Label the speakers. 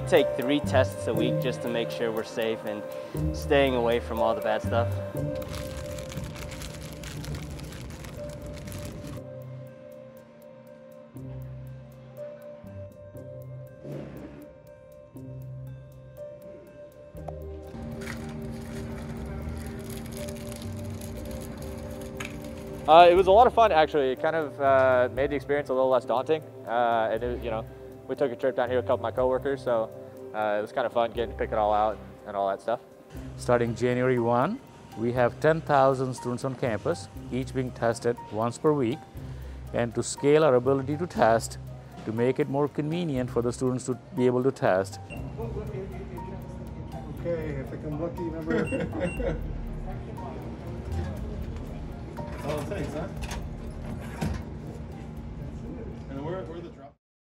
Speaker 1: We take 3 tests a week just to make sure we're safe and staying away from all the bad stuff.
Speaker 2: It was a lot of fun, actually. It kind of made the experience a little less daunting. And it, we took a trip down here with a couple of my coworkers, so it was kind of fun getting to pick it all out and all that stuff.
Speaker 3: Starting January 1, we have 10,000 students on campus, each being tested once per week. And to scale our ability to test, to make it more convenient for the students to be able to test.
Speaker 4: Okay, if I can lucky, remember. Oh, thanks, huh?